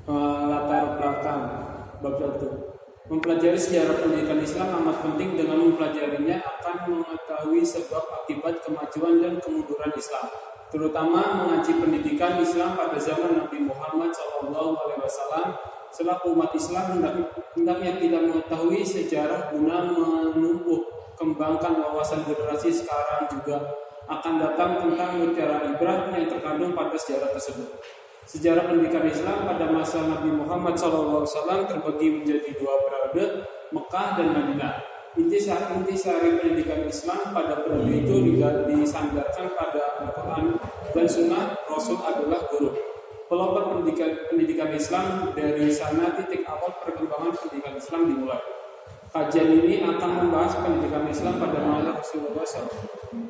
latar belakang bab 1. Mempelajari sejarah pendidikan Islam amat penting. Dengan mempelajarinya akan mengetahui sebab akibat kemajuan dan kemunduran Islam, terutama mengaji pendidikan Islam pada zaman Nabi Muhammad SAW. Selaku umat Islam hendaknya kita mengetahui sejarah guna menumbuh kembangkan wawasan generasi sekarang juga akan datang tentang mutiara ibrah yang terkandung pada sejarah tersebut. Sejarah pendidikan Islam pada masa Nabi Muhammad SAW terbagi menjadi 2 periode, Mekah dan Madinah. Intisari pendidikan Islam pada periode itu disandarkan pada Al-Quran dan Sunnah Rasul adalah guru. Pelopor pendidikan Islam, dari sana titik awal perkembangan pendidikan Islam dimulai. Kajian ini akan membahas pendidikan Islam pada masa Rasulullah SAW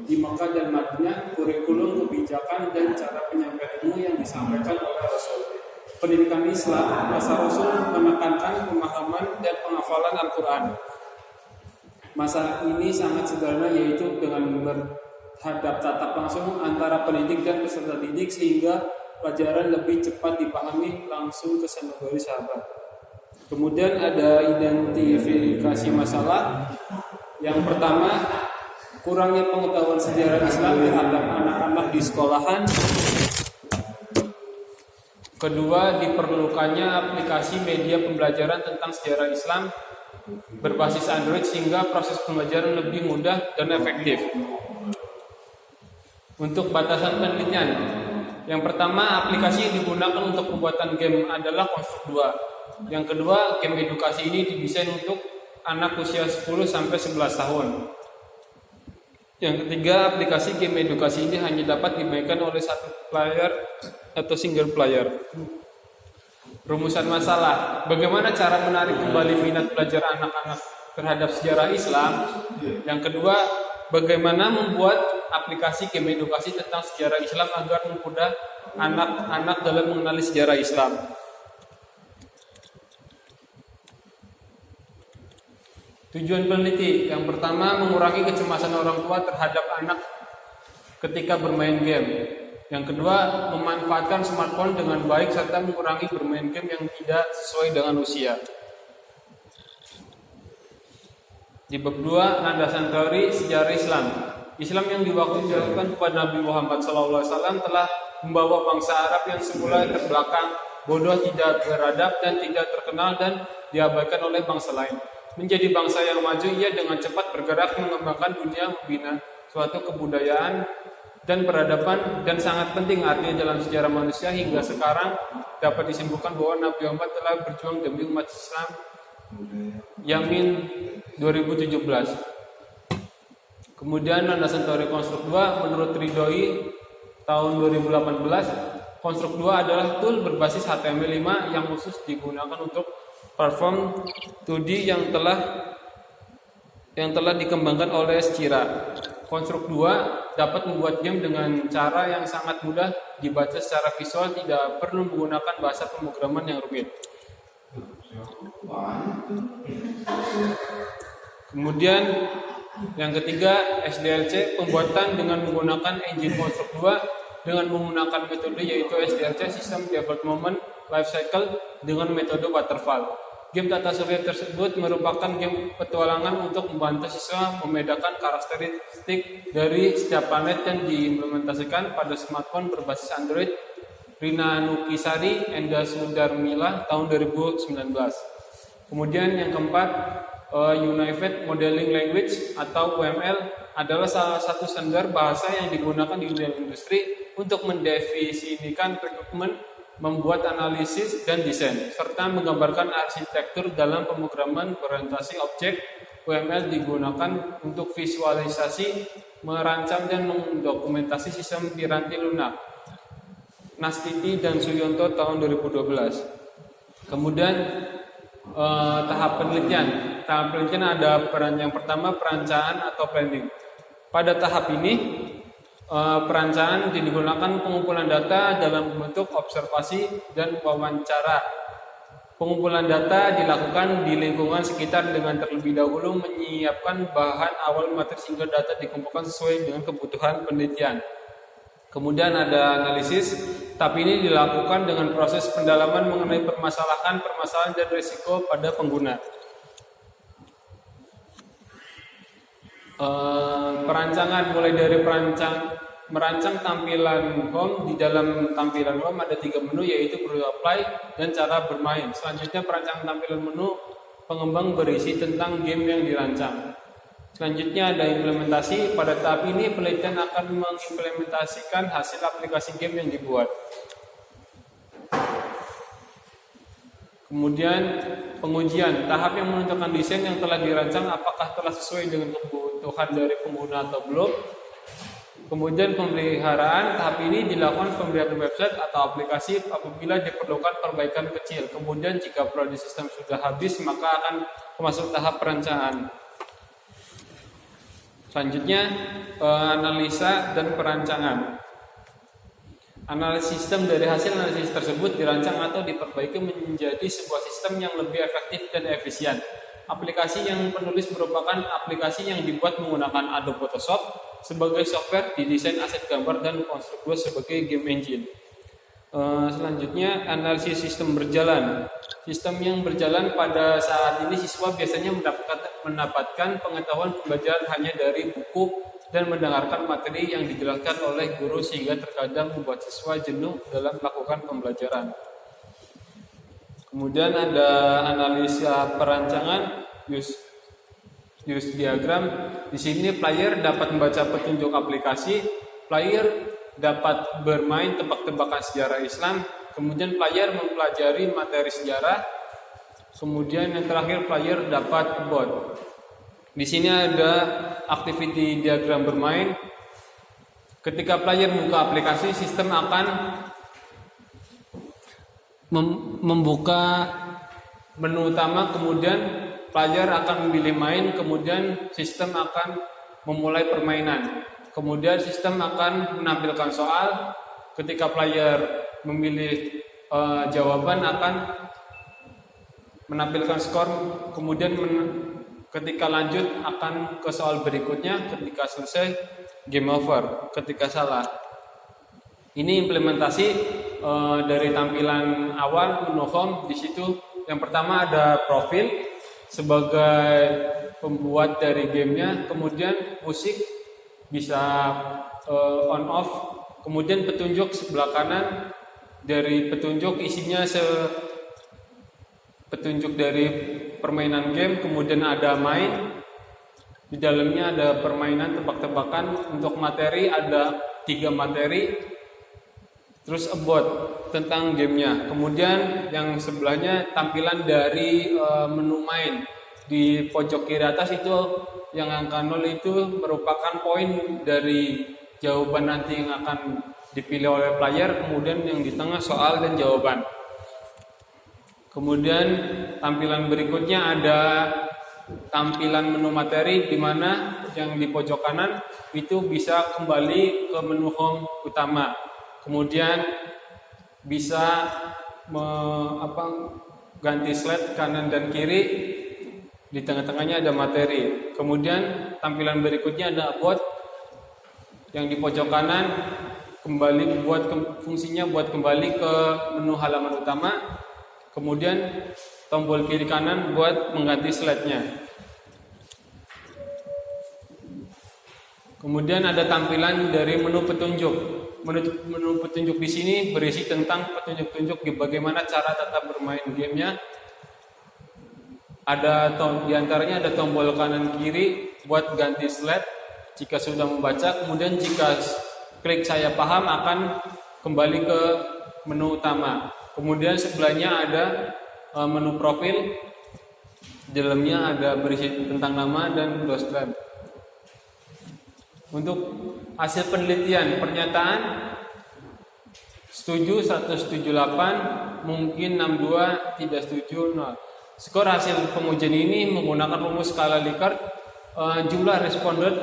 di Mekah dan Madinah, kurikulum, kebijakan, dan cara penyampaian ilmu yang disampaikan oleh Rasul. Pendidikan Islam masa Rasul menekankan pemahaman dan penghafalan Al-Quran. Masa ini sangat sederhana, yaitu dengan berhadap tatap langsung antara pendidik dan peserta didik sehingga pelajaran lebih cepat dipahami langsung ke sanubari sahabat. Kemudian ada identifikasi masalah. Yang pertama, kurangnya pengetahuan sejarah Islam terhadap anak-anak di sekolahan. Kedua, diperlukannya aplikasi media pembelajaran tentang sejarah Islam berbasis Android sehingga proses pembelajaran lebih mudah dan efektif. Untuk batasan penelitian, yang pertama, aplikasi yang digunakan untuk pembuatan game adalah Konstruk 2. Yang kedua, game edukasi ini didesain untuk anak usia 10-11 tahun. Yang ketiga, aplikasi game edukasi ini hanya dapat dimainkan oleh satu player atau single player. Rumusan masalah, bagaimana cara menarik kembali minat belajar anak-anak terhadap sejarah Islam. Yang kedua, bagaimana membuat aplikasi game edukasi tentang sejarah Islam agar mempermudah anak-anak dalam mengenali sejarah Islam. Tujuan peneliti, yang pertama, mengurangi kecemasan orang tua terhadap anak ketika bermain game. Yang kedua, memanfaatkan smartphone dengan baik serta mengurangi bermain game yang tidak sesuai dengan usia. Di bab 2, landasan teori sejarah Islam. Islam yang diwakilkan kepada Nabi Muhammad SAW telah membawa bangsa Arab yang semula terbelakang, bodoh, tidak beradab, dan tidak terkenal dan diabaikan oleh bangsa lain, menjadi bangsa yang maju. Ia dengan cepat bergerak mengembangkan dunia, membina suatu kebudayaan dan peradaban, dan sangat penting artinya dalam sejarah manusia hingga sekarang dapat disimpulkan bahwa Nabi Muhammad telah berjuang demi umat Islam. Yamin 2017. Kemudian landasan teori Konstruk 2 menurut Ridhoi tahun 2018, Konstruk 2 adalah tool berbasis HTML5 yang khusus digunakan untuk platform 2D yang telah dikembangkan oleh Scira. Konstruk 2 dapat membuat game dengan cara yang sangat mudah dibaca secara visual, tidak perlu menggunakan bahasa pemrograman yang rumit. Kemudian yang ketiga, SDLC, pembuatan dengan menggunakan engine Konstruk 2 dengan menggunakan metode yaitu SDLC, System Development Lifecycle, dengan metode waterfall. Game tata surya tersebut merupakan game petualangan untuk membantu siswa membedakan karakteristik dari setiap planet dan diimplementasikan pada smartphone berbasis Android. Rina Nukisari, Enda Sudarmila tahun 2019. Kemudian yang keempat, Unified Modeling Language atau UML adalah salah satu standar bahasa yang digunakan di dunia industri untuk mendefinisikan rekrutmen, membuat analisis dan desain, serta menggambarkan arsitektur dalam pemrograman berorientasi objek. UML digunakan untuk visualisasi, merancang dan mendokumentasi sistem piranti lunak. Nastiti dan Suyonto tahun 2012. Kemudian tahap penelitian. Tahap penelitian ada yang pertama, perencanaan atau planning. Pada tahap ini perencanaan digunakan pengumpulan data dalam bentuk observasi dan wawancara. Pengumpulan data dilakukan di lingkungan sekitar dengan terlebih dahulu menyiapkan bahan awal materi sehingga data dikumpulkan sesuai dengan kebutuhan penelitian. Kemudian ada analisis. Tahap ini dilakukan dengan proses pendalaman mengenai permasalahan dan risiko pada pengguna. Perancangan mulai dari merancang tampilan home. Di dalam tampilan home ada 3 menu, yaitu preview, apply, dan cara bermain. Selanjutnya perancangan tampilan menu. Pengembang berisi tentang game yang dirancang. Selanjutnya ada implementasi. Pada tahap ini penelitian akan mengimplementasikan hasil aplikasi game yang dibuat. Kemudian pengujian. Tahap yang menentukan desain yang telah dirancang apakah telah sesuai dengan kebutuhan dari pengguna atau belum. Kemudian pemeliharaan. Tahap ini dilakukan pemeliharaan website atau aplikasi apabila diperlukan perbaikan kecil. Kemudian jika proses sistem sudah habis, maka akan masuk tahap perencanaan. Selanjutnya analisa dan perancangan. Analisis sistem. Dari hasil analisis tersebut dirancang atau diperbaiki menjadi sebuah sistem yang lebih efektif dan efisien. Aplikasi yang penulis merupakan aplikasi yang dibuat menggunakan Adobe Photoshop sebagai software, didesain aset gambar, dan konstruksi sebagai game engine. Selanjutnya analisis sistem berjalan. Sistem yang berjalan pada saat ini siswa biasanya mendapatkan pengetahuan pembelajaran hanya dari buku dan mendengarkan materi yang dijelaskan oleh guru, sehingga terkadang membuat siswa jenuh dalam melakukan pembelajaran. Kemudian ada analisa perancangan, use diagram. Di sini player dapat membaca petunjuk aplikasi, player dapat bermain tebak-tebakan sejarah Islam, kemudian player mempelajari materi sejarah, kemudian yang terakhir player dapat board. Di sini ada activity diagram bermain. Ketika player membuka aplikasi, sistem akan membuka menu utama, kemudian player akan memilih main, kemudian sistem akan memulai permainan. Kemudian sistem akan menampilkan soal. Ketika player memilih jawaban akan menampilkan skor. Kemudian ketika lanjut akan ke soal berikutnya. Ketika selesai game over. Ketika salah. Ini implementasi dari tampilan awal menu home. Di situ yang pertama ada profil sebagai pembuat dari gamenya, kemudian musik bisa on off, kemudian petunjuk sebelah kanan. Dari petunjuk isinya petunjuk dari permainan game, kemudian ada main, di dalamnya ada permainan tebak-tebakan. Untuk materi ada 3 materi. Terus about tentang gamenya. Kemudian yang sebelahnya tampilan dari menu main. Di pojok kiri atas itu yang angka 0 itu merupakan poin dari jawaban nanti yang akan dipilih oleh player. Kemudian yang di tengah soal dan jawaban. Kemudian tampilan berikutnya ada tampilan menu materi, di mana yang di pojok kanan itu bisa kembali ke menu home utama. Kemudian bisa ganti slide kanan dan kiri. Di tengah-tengahnya ada materi. Kemudian tampilan berikutnya ada about. Yang di pojok kanan fungsinya buat kembali ke menu halaman utama. Kemudian tombol kiri kanan buat mengganti slide-nya. Kemudian ada tampilan dari menu petunjuk. Menu petunjuk di sini berisi tentang petunjuk-petunjuk bagaimana cara tata bermain gamenya. Di antaranya ada tombol kanan kiri buat ganti slide jika sudah membaca. Kemudian jika klik saya paham akan kembali ke menu utama. Kemudian sebelahnya ada menu profil. Di dalamnya ada berisi tentang nama dan downstream. Untuk hasil penelitian, pernyataan setuju 178, mungkin 62, tidak setuju 0. Skor hasil pengujian ini menggunakan rumus skala Likert. Jumlah responden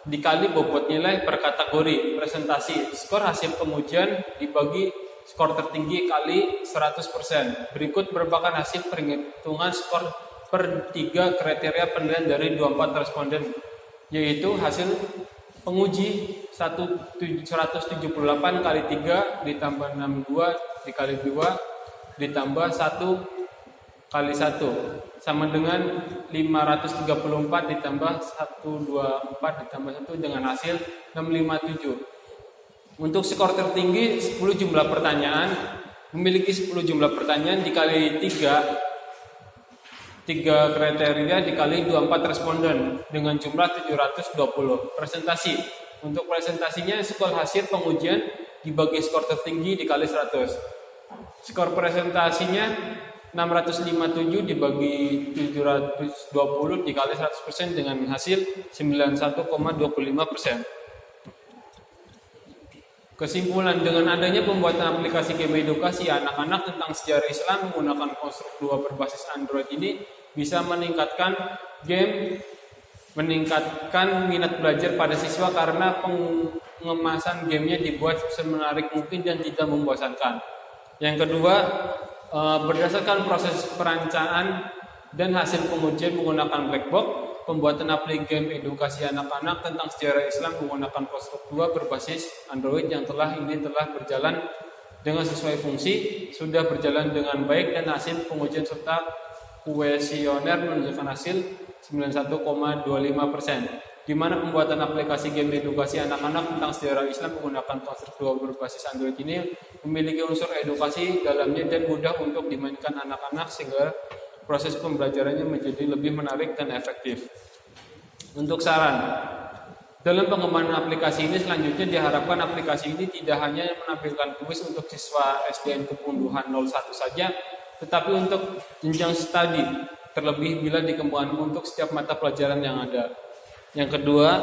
dikali bobot nilai per kategori presentasi. Skor hasil pengujian dibagi skor tertinggi kali 100%. Berikut merupakan hasil perhitungan skor per 3 kriteria penilaian dari 24 responden, yaitu hasil penguji 178 kali 3 ditambah 62 dikali 2 ditambah 1 kali 1 sama dengan 534 ditambah 124 ditambah 1 dengan hasil 657. Untuk skor tertinggi 10 jumlah pertanyaan, memiliki 10 jumlah pertanyaan dikali 3 kriteria dikali 24 responden dengan jumlah 720. Presentasi. Untuk presentasinya skor hasil pengujian dibagi skor tertinggi dikali 100. Skor presentasinya 657 dibagi 720 dikali 100% dengan hasil 91,25%. Kesimpulan, dengan adanya pembuatan aplikasi game edukasi anak-anak tentang sejarah Islam menggunakan konstruk 2 berbasis Android ini bisa meningkatkan minat belajar pada siswa karena pengemasan gamenya dibuat semenarik mungkin dan tidak membosankan. Yang kedua, berdasarkan proses perencanaan dan hasil pengujian menggunakan black box, pembuatan aplikasi game edukasi anak-anak tentang sejarah Islam menggunakan konstruk 2 berbasis Android yang telah berjalan dengan sesuai fungsi, sudah berjalan dengan baik dan hasil pengujian serta kuesioner menunjukkan hasil 91,25%. Di mana pembuatan aplikasi game edukasi anak-anak tentang sejarah Islam menggunakan konstruk 2 berbasis Android ini memiliki unsur edukasi dalamnya dan mudah untuk dimainkan anak-anak sehingga proses pembelajarannya menjadi lebih menarik dan efektif. Untuk saran, dalam pengembangan aplikasi ini selanjutnya diharapkan aplikasi ini tidak hanya menampilkan kuis untuk siswa SDN Kepunduhan 01 saja, tetapi untuk jenjang studi, terlebih bila dikembangkan untuk setiap mata pelajaran yang ada. Yang kedua,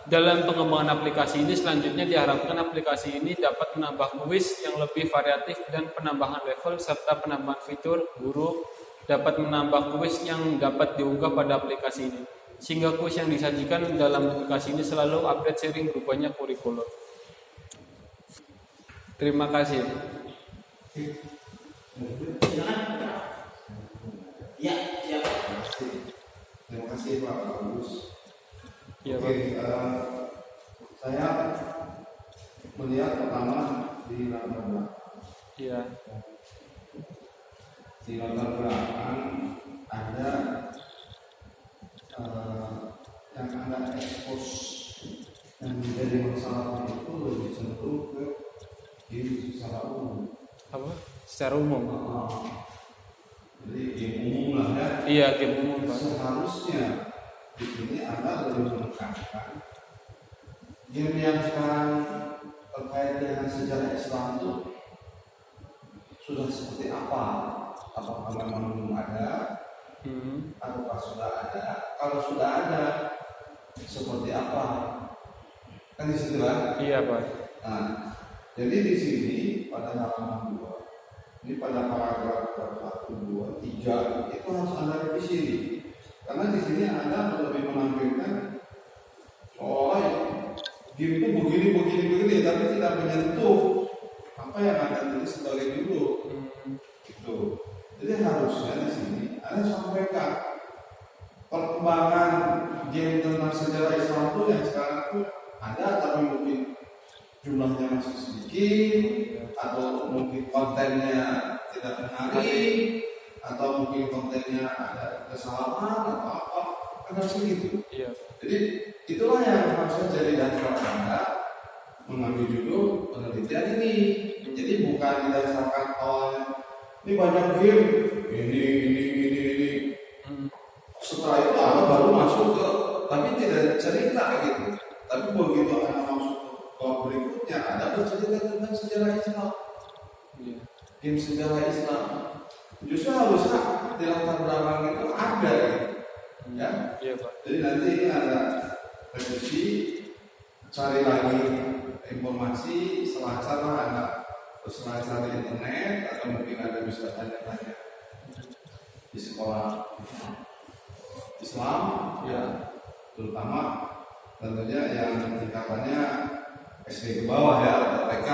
dalam pengembangan aplikasi ini selanjutnya diharapkan aplikasi ini dapat menambah kuis yang lebih variatif dan penambahan level serta penambahan fitur guru dapat menambah kuis yang dapat diunggah pada aplikasi ini, sehingga kuis yang disajikan dalam aplikasi ini selalu update sharing berubahnya kurikulum. Terima kasih. Ya, siap. Terima kasih Pak Agus. Ya, Pak. Oke, saya melihat pertama di latar belakang. Iya. Di latar belakang ada yang Anda ekspos yang menjadi masalah itu lebih cenderung ke game secara umum. Apa? Secara umum. Jadi game umum lah ya. Iya, game umum, Pak. Seharusnya di sini Anda lebih menekankan game yang sekarang terkait dengan sejarah Islam itu sudah seperti apa? Apakah memang belum ada? Ataukah sudah ada? Kalau sudah ada, seperti apa? Kan di situ kan? Iya, Pak. Nah, jadi di sini pada halaman 2, ini pada paragraf 1, 2, 3 itu harus Anda revisi. Karena di sini Anda lebih menampilkan game itu begini, tapi tidak menyentuh apa yang Anda tulis sebagai judul. Gitu. Jadi harusnya di sini Anda sampaikan perkembangan game tentang sejarah Islam itu yang sekarang itu ada, tapi mungkin jumlahnya masih sedikit, atau mungkin kontennya tidak menarik, atau mungkin kontennya ada kesalahan atau apa, kan harus gitu. Iya. Jadi itulah yang harusnya jadi dasar Anda mengambil judul penelitian ini. Jadi bukan didasarkan awalnya ini banyak game, ini. Setelah itu Anda baru masuk ke, tapi tidak cerita gitu. Tapi begitu Anda masuk ke berikutnya, Anda bercerita tentang sejarah Islam. Game sejarah Islam. Justru harusnya di latar belakang itu ada gitu. Ya. Iya, Pak. Jadi nanti ini ada revisi, cari lagi informasi, selancar lah Anda berselancar di internet, atau mungkin Anda bisa tanya-tanya di sekolah Islam, ya, terutama tentunya yang tingkatannya SD ke bawah ya, atau TK,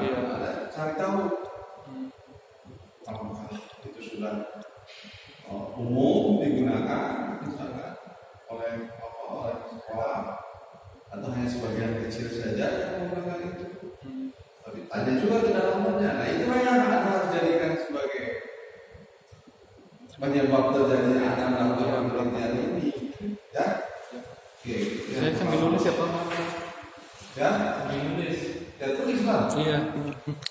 Iya. Anda cari tahu apakah itu sudah umum digunakan misalkan oleh sekolah atau hanya sebagai sebagian kecil saja yang menggunakan itu. Tapi ada juga kedalamannya. Nah itu yang Anda harus jadikan sebagai penyebab terjadinya Anda melakukan penelitian ini. Ya? Oke. Saya sambil nulis ya Pak. Ya? Sambil nulis. Ya tulis Pak. Iya.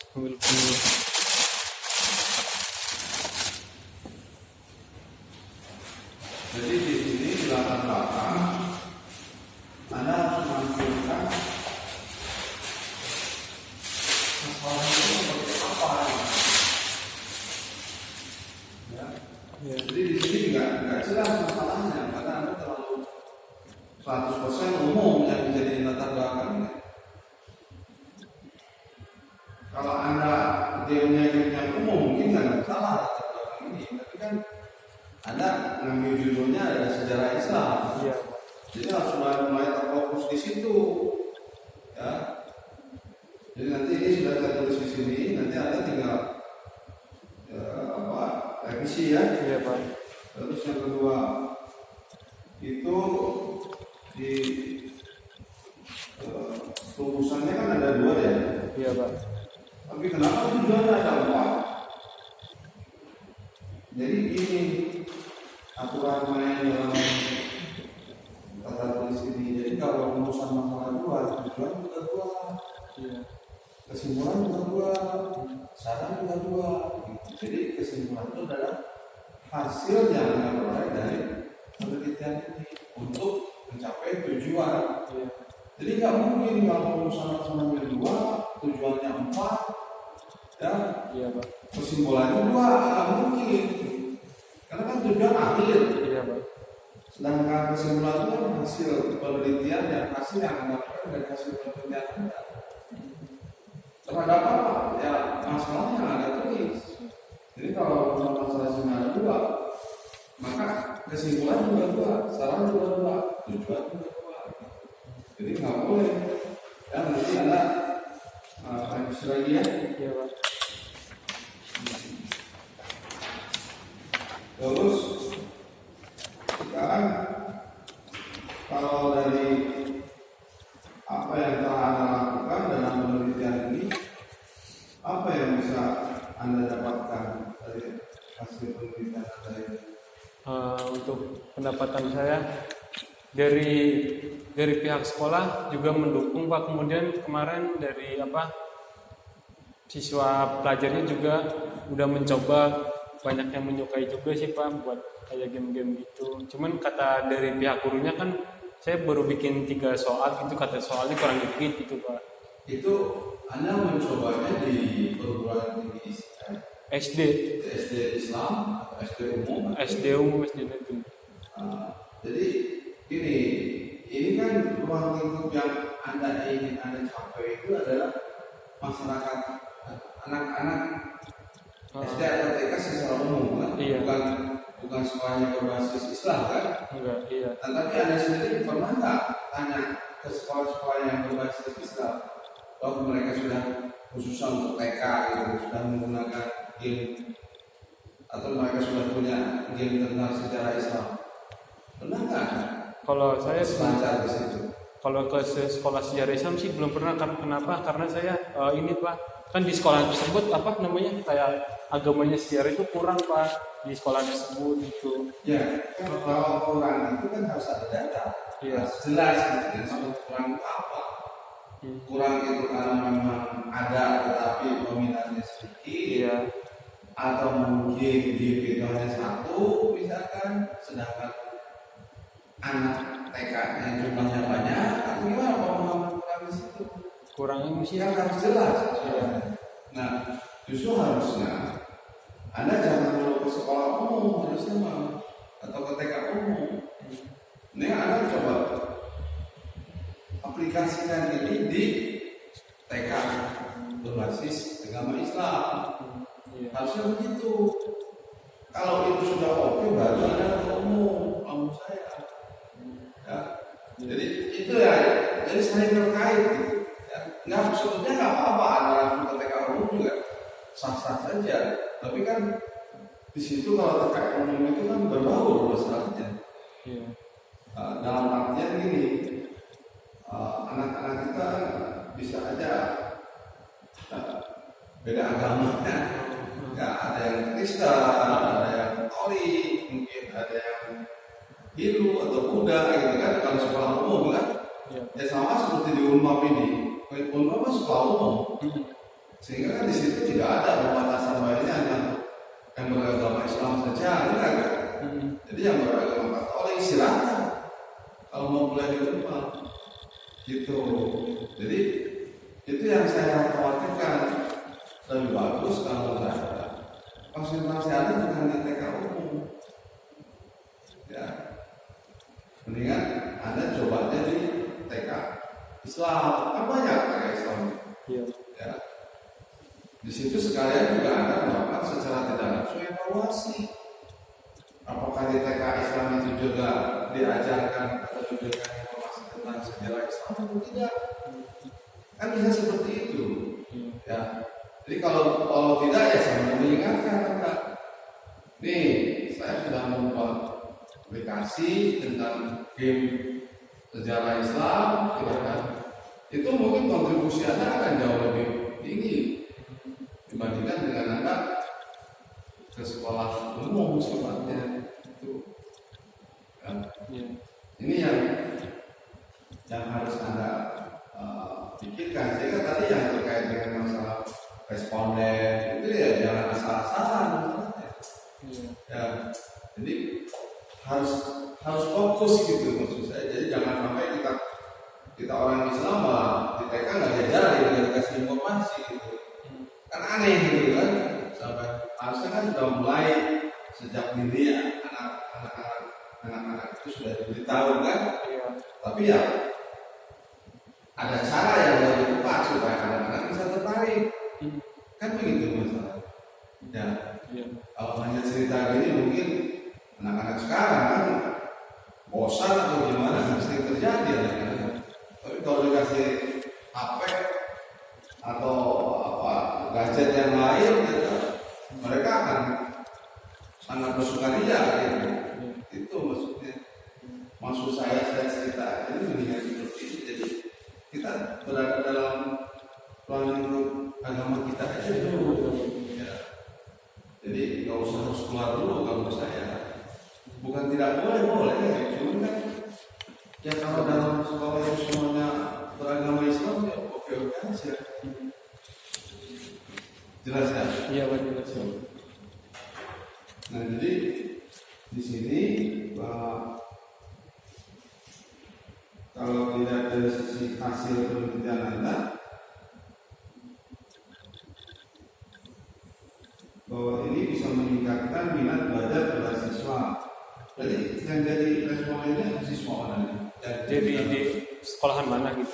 Sambil nulis. Jadi di sini di latar belakang Anda harus menampilkan masalah itu seperti apa. Ya. Iya. Jadi di sini juga nggak jelas masalahnya karena Anda terlalu 100% umum yang menjadi latar belakangnya. Kalau Anda game-nya umum mungkin nggak ada masalah latar belakang ini, tapi kan Anda ngambil judulnya adalah sejarah Islam. Iya. Jadi harus mulai terfokus di situ, ya. Jadi nanti ini sudah saya tulis di sini, nanti Anda tinggal revisi ya. Iya Pak. Terus yang kedua itu di rumusannya kan ada 2 ya. Iya Pak. Tapi kenapa tujuannya ada 4? Jadi ini aturan main dalam kata tulis ini. Jadi kalau rumusan masalah 2, tujuan juga 2, Iya. kesimpulan juga 2, saran juga 2. Jadi kesimpulan itu adalah hasil yang Anda peroleh dari penelitian ini untuk mencapai tujuan. Iya. Jadi nggak mungkin kalau rumusan masalahnya 2, tujuannya 4, ya Iya Pak. kesimpulannya 2, nggak mungkin. Karena kan tujuan akhir. Iya Pak. Sedangkan kesimpulan itu kan hasil penelitian dan hasil yang Anda peroleh dari hasil penelitian Anda. Terhadap apa? Ya masalah yang Anda tulis. Jadi kalau masalahnya ada 2, maka kesimpulan juga 2, saran juga 2, tujuan juga 2. Jadi nggak boleh. Ya nanti Anda lanjut lagi ya. Iya Pak. Terus sekarang kalau dari apa yang telah Anda lakukan dalam penelitian ini, apa yang bisa Anda dapatkan dari hasil penelitian Anda ini? Untuk pendapatan saya dari pihak sekolah juga mendukung Pak. Kemudian kemarin dari siswa pelajarnya juga udah mencoba, banyak yang menyukai juga sih Pak buat kayak game-game gitu. Cuman kata dari pihak gurunya kan saya baru bikin 3 soal gitu, kata soalnya kurang dikit gitu Pak. Itu Anda mencobanya di perguruan tinggi SD Islam atau SD umum? SD umum, SD negeri. Jadi ini kan ruang lingkup yang Anda ingin Anda capai itu adalah masyarakat anak-anak SD atau TK secara umum kan? Iya. Bukan semuanya berbasis Islam kan? Enggak, iya. Tapi Anda sendiri pernah nggak tanya ke sekolah-sekolah yang berbasis Islam? Bahwa mereka sudah khususnya untuk TK gitu, sudah menggunakan game atau mereka sudah punya game tentang sejarah Islam? Pernah nggak? Kalau saya belajar di situ. Kalau ke sekolah sejarah Islam sih belum pernah. Kenapa? Karena saya ini Pak, kan di sekolah tersebut kayak agamanya sejarah itu kurang Pak di sekolah tersebut itu. Ya, kan kalau kurang itu kan harus ada data. Iya. Harus jelas gitu kan sebut kurang itu apa. Kurang itu karena memang ada tetapi peminatnya sedikit. Iya. Atau mungkin di hanya 1 misalkan, sedangkan anak TK-nya jumlahnya banyak, atau gimana pemahaman kurang di situ? Kurangnya mesti Yang harus jelas. Iya. Nah, justru harusnya Anda jangan dulu ke sekolah umum harusnya atau ke TK umum. Ini Anda coba aplikasikan ini di TK berbasis agama Islam. Iya. Harusnya begitu. Kalau itu sudah oke, baru Anda ke umum. Menurut saya. Ya. Jadi itu ya. Jadi saling terkait gitu. Ya. Nggak sebetulnya nggak apa-apa Anda langsung ke TK umum juga sah-sah saja. Tapi kan di situ kalau TK umum itu kan berbaur masalahnya. Iya. Dalam artian gini, anak-anak kita bisa aja beda agama ya, ada yang Kristen, ada yang Katolik, mungkin ada yang Hindu atau Buddha gitu kan. Kalau sekolah umum kan ya sama seperti di Unpam ini. Unpam kan sekolah umum, sehingga kan di situ tidak ada pembatasan banyak yang beragama Islam saja, enggak kan? Jadi yang beragama Katolik silakan kalau mau kuliah di Unpam gitu. Jadi itu yang saya khawatirkan. Lebih bagus kalau ada konsentrasi ada bukan di TK umum ya, mendingan Anda coba aja di TK Islam, kan banyak TK Islam ya. Di situ sekalian juga Anda melakukan secara tidak langsung evaluasi apakah di TK Islam itu juga diajarkan atau diberikan informasi tentang sejarah Islam atau tidak, kan bisa seperti itu ya. Jadi kalau tidak ya saya mengingatkan Anda, nih saya sudah membuat aplikasi tentang game sejarah Islam, ya kan? Itu mungkin kontribusi Anda akan jauh lebih tinggi dibandingkan dengan Anda ke sekolah umum sifatnya itu. Ya. Ini yang harus Anda pikirkan. Sehingga tadi yang terkait dengan masalah responden itu ya jangan asal-asalan ya. Jadi harus fokus gitu maksud saya. Jadi jangan sampai kita orang Islam malah di TK nggak diajarin, nggak dikasih informasi gitu. Kan aneh gitu kan. Sampai harusnya kan sudah mulai sejak dini ya, anak-anak itu sudah diberitahu kan. Tapi ya ada cara yang lebih tepat supaya anak-anak bisa tertarik. Kan begitu masalah ya. Kalau hanya cerita gini mungkin anak-anak sekarang kan bosan atau gimana, sering terjadi anak-anak. Tapi kalau dikasih HP atau gadget yang lain gitu, mereka akan sangat bersukaria gitu. Itu maksud saya cerita ini mendingan seperti ini. Jadi kita berada dalam ruang lingkup agama kita aja dulu ya. Jadi nggak usah harus keluar dulu kalau saya. Bukan tidak boleh ya. Cuma kan ya kalau dalam sekolah yang semuanya beragama Islam ya oke aja. Jelas ya? Iya jelas. Nah jadi di sini kalau tidak dari sisi hasil penelitian Anda bahwa ini bisa meningkatkan minat belajar pada siswa. Jadi yang jadi respondennya siswa mana? Jadi di sekolahan mana gitu?